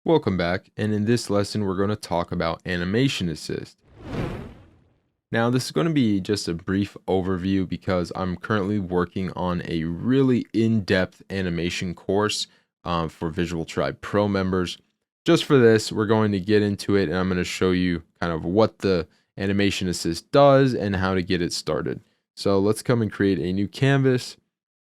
Welcome back, and in this lesson we're going to talk about Animation Assist. Now this is going to be just a brief overview because I'm currently working on a really in-depth animation course for Visual Tribe Pro members. Just for this, we're going to get into it and I'm going to show you kind of what the Animation Assist does and how to get it started. So let's come and create a new canvas.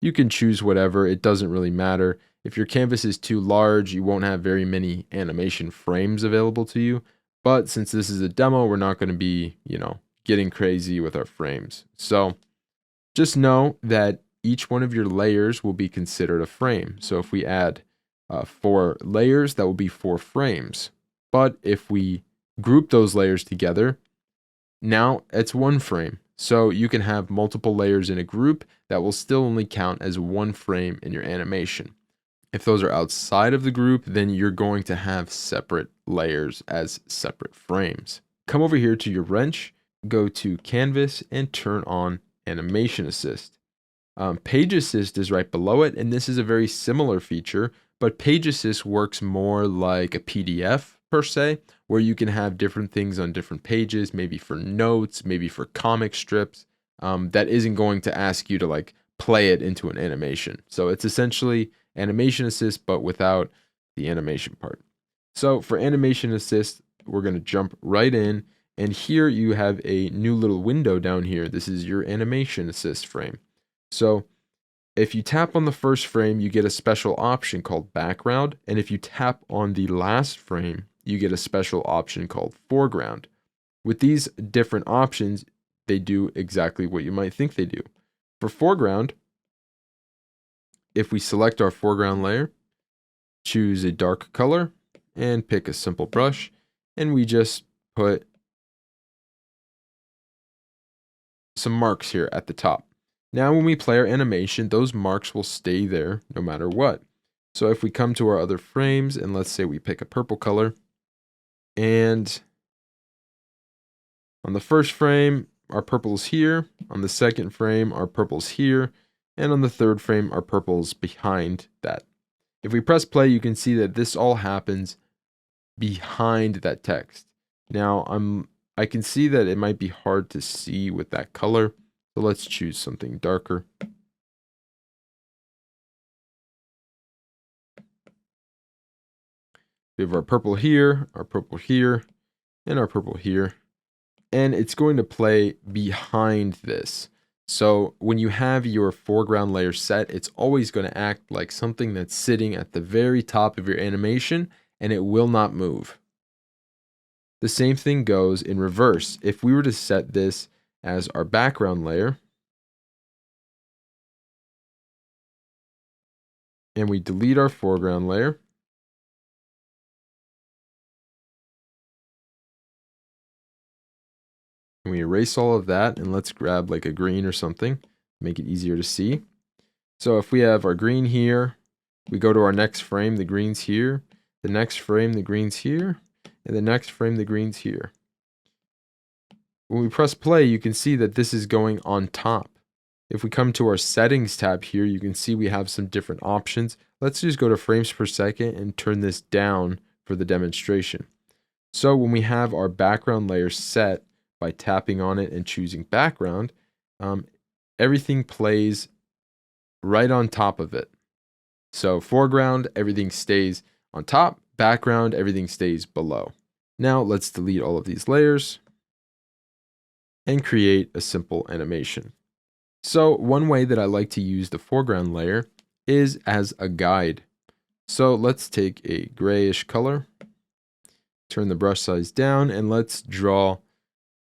You can choose whatever, it doesn't really matter. If your canvas is too large, you won't have very many animation frames available to you. But since this is a demo, we're not going to be, getting crazy with our frames. So just know that each one of your layers will be considered a frame. So if we add 4 layers, that will be 4 frames. But if we group those layers together, now it's 1 frame. So you can have multiple layers in a group that will still only count as 1 frame in your animation. If those are outside of the group, then you're going to have separate layers as separate frames. Come over here to your wrench, go to Canvas, and turn on Animation Assist. Page Assist is right below it, and this is a very similar feature, but Page Assist works more like a PDF per se, where you can have different things on different pages, maybe for notes, maybe for comic strips, that isn't going to ask you to play it into an animation. So it's essentially Animation Assist, but without the animation part. So for Animation Assist, we're going to jump right in. And here you have a new little window down here. This is your Animation Assist frame. So if you tap on the first frame, you get a special option called background. And if you tap on the last frame, you get a special option called foreground. With these different options, they do exactly what you might think they do. For foreground, if we select our foreground layer, choose a dark color, and pick a simple brush, and we just put some marks here at the top. Now when we play our animation, those marks will stay there no matter what. So if we come to our other frames, and let's say we pick a purple color, and on the first frame, our purple is here, on the second frame, our purple's here, and on the third frame, our purple's behind that. If we press play, you can see that this all happens behind that text. Now, I can see that it might be hard to see with that color, so let's choose something darker. We have our purple here, and our purple here, and it's going to play behind this. So when you have your foreground layer set, it's always going to act like something that's sitting at the very top of your animation, and it will not move. The same thing goes in reverse. If we were to set this as our background layer, and we delete our foreground layer, and we erase all of that, and let's grab like a green or something, make it easier to see. So if we have our green here, we go to our next frame, the green's here, the next frame, the green's here, and the next frame, the green's here. When we press play, you can see that this is going on top. If we come to our settings tab here, you can see we have some different options. Let's just go to frames per second and turn this down for the demonstration. So when we have our background layer set, by tapping on it and choosing background, everything plays right on top of it. So foreground, everything stays on top. Background, everything stays below. Now let's delete all of these layers and create a simple animation. So one way that I like to use the foreground layer is as a guide. So let's take a grayish color, turn the brush size down, and let's draw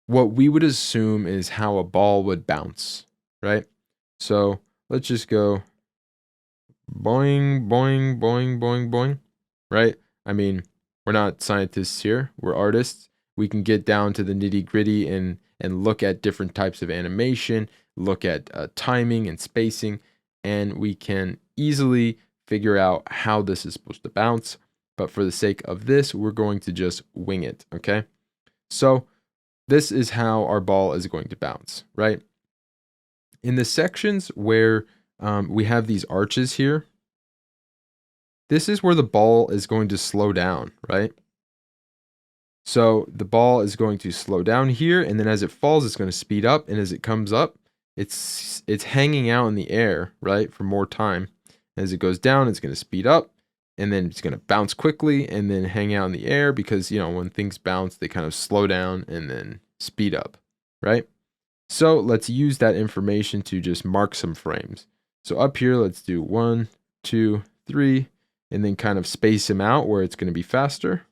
what we would assume is how a ball would bounce, right? So let's just go boing, boing, boing, boing, boing, right? I mean, we're not scientists here, we're artists. We can get down to the nitty gritty and look at different types of animation, look at timing and spacing, and we can easily figure out how this is supposed to bounce. But for the sake of this, we're going to just wing it, okay? So this is how our ball is going to bounce, right? In the sections where we have these arches here, this is where the ball is going to slow down, right? So the ball is going to slow down here, and then as it falls, it's going to speed up, and as it comes up, it's hanging out in the air, right, for more time. As it goes down, it's going to speed up, and then it's going to bounce quickly, and then hang out in the air because, you know, when things bounce, they kind of slow down and then speed up, right? So let's use that information to just mark some frames. So up here, let's do 1, 2, 3, and then kind of space them out where it's going to be faster.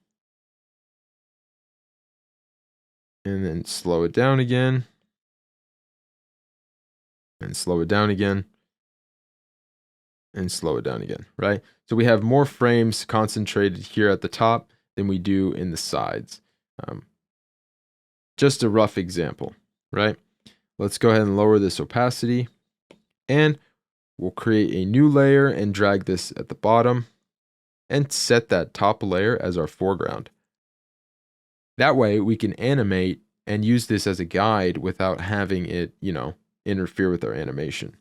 And then slow it down again. And slow it down again. And slow it down again, right? So we have more frames concentrated here at the top than we do in the sides. Just a rough example, right? Let's go ahead and lower this opacity, and we'll create a new layer and drag this at the bottom and set that top layer as our foreground. That way we can animate and use this as a guide without having it, you know, interfere with our animation.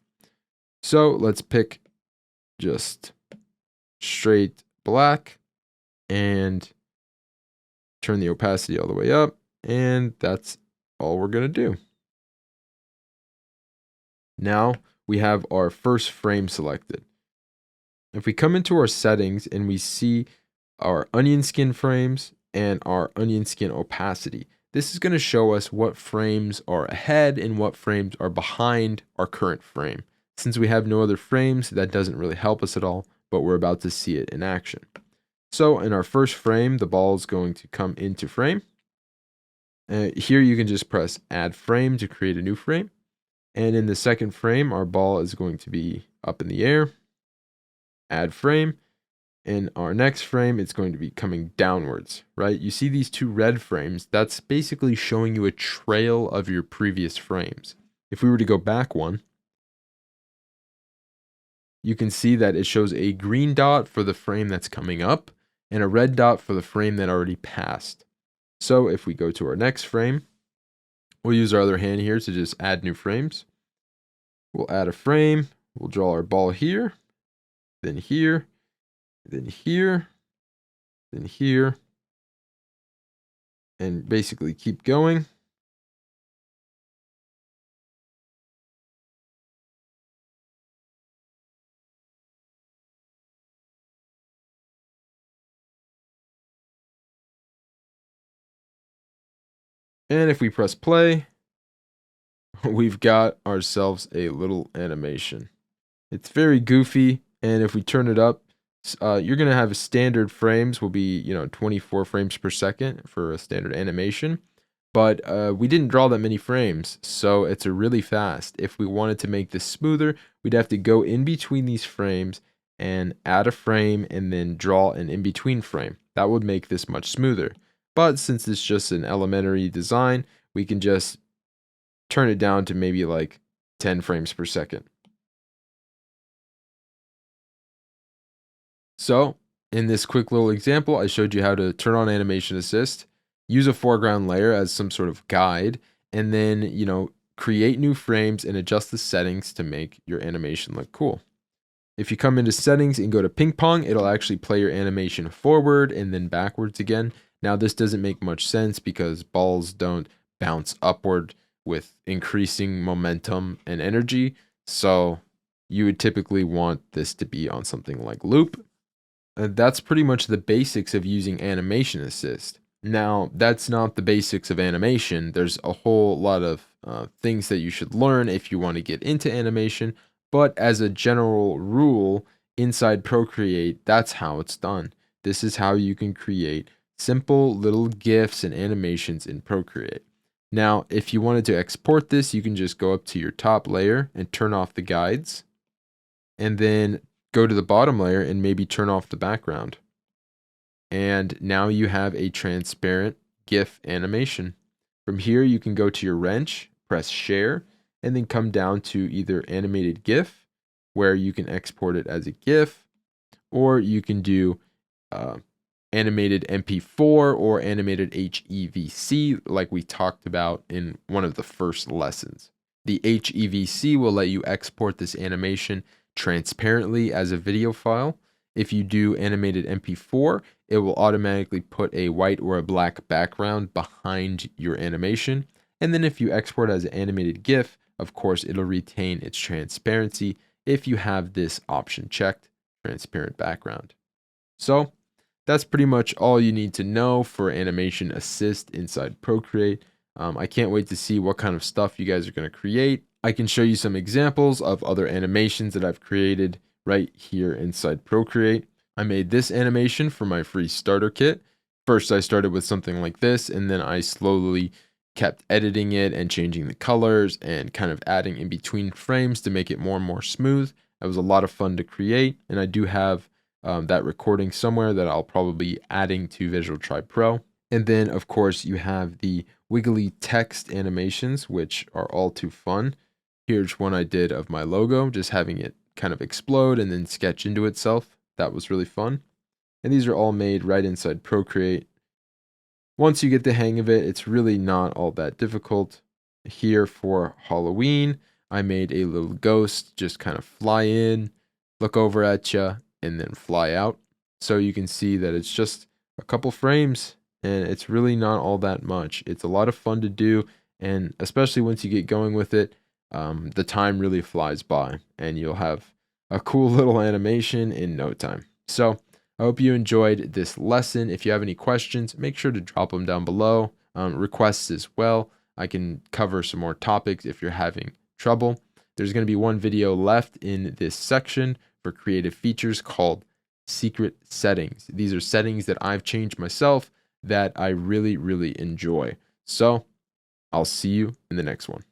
So let's pick just straight black and turn the opacity all the way up, and that's all we're going to do. Now we have our first frame selected. If we come into our settings and we see our onion skin frames and our onion skin opacity, this is going to show us what frames are ahead and what frames are behind our current frame. Since we have no other frames, that doesn't really help us at all, but we're about to see it in action. So in our first frame, the ball is going to come into frame. Here you can just press add frame to create a new frame. And in the second frame, our ball is going to be up in the air. Add frame. In our next frame, it's going to be coming downwards, right? You see these two red frames, that's basically showing you a trail of your previous frames. If we were to go back one, you can see that it shows a green dot for the frame that's coming up and a red dot for the frame that already passed. So if we go to our next frame, we'll use our other hand here to just add new frames. We'll add a frame, we'll draw our ball here, then here, then here, then here, and basically keep going. And if we press play, we've got ourselves a little animation. It's very goofy, and if we turn it up, you're going to have standard frames will be, 24 frames per second for a standard animation. But we didn't draw that many frames, so it's a really fast. If we wanted to make this smoother, we'd have to go in between these frames and add a frame and then draw an in-between frame. That would make this much smoother. But since it's just an elementary design, we can just turn it down to maybe like 10 frames per second. So in this quick little example, I showed you how to turn on Animation Assist, use a foreground layer as some sort of guide, and then, create new frames and adjust the settings to make your animation look cool. If you come into settings and go to ping pong, it'll actually play your animation forward and then backwards again. Now this doesn't make much sense because balls don't bounce upward with increasing momentum and energy. So you would typically want this to be on something like loop. That's pretty much the basics of using Animation Assist. Now, that's not the basics of animation. There's a whole lot of things that you should learn if you want to get into animation. But as a general rule, inside Procreate, that's how it's done. This is how you can create simple little GIFs and animations in Procreate. Now, if you wanted to export this, you can just go up to your top layer and turn off the guides. And then go to the bottom layer and maybe turn off the background. And now you have a transparent GIF animation. From here, you can go to your wrench, press share, and then come down to either animated GIF, where you can export it as a GIF, or you can do animated MP4 or animated HEVC, like we talked about in one of the first lessons. The HEVC will let you export this animation transparently as a video file, If you do animated MP4, it will automatically put a white or a black background behind your animation. And then if you export as an animated GIF, of course, it'll retain its transparency if you have this option checked, transparent background. So that's pretty much all you need to know for Animation Assist inside Procreate. I can't wait to see what kind of stuff you guys are going to create. I can show you some examples of other animations that I've created right here inside Procreate. I made this animation for my free starter kit. First, I started with something like this, and then I slowly kept editing it and changing the colors and kind of adding in between frames to make it more and more smooth. It was a lot of fun to create, and I do have that recording somewhere that I'll probably be adding to VisualTimmy Pro. And then, of course, you have the wiggly text animations, which are all too fun. Here's one I did of my logo, just having it kind of explode and then sketch into itself. That was really fun. And these are all made right inside Procreate. Once you get the hang of it, it's really not all that difficult. Here for Halloween, I made a little ghost just kind of fly in, look over at you, and then fly out. So you can see that it's just a couple frames, and it's really not all that much. It's a lot of fun to do, and especially once you get going with it, the time really flies by, and you'll have a cool little animation in no time. So I hope you enjoyed this lesson. If you have any questions, make sure to drop them down below. Requests as well. I can cover some more topics if you're having trouble. There's going to be one video left in this section for creative features called secret settings. These are settings that I've changed myself that I really, really enjoy. So I'll see you in the next one.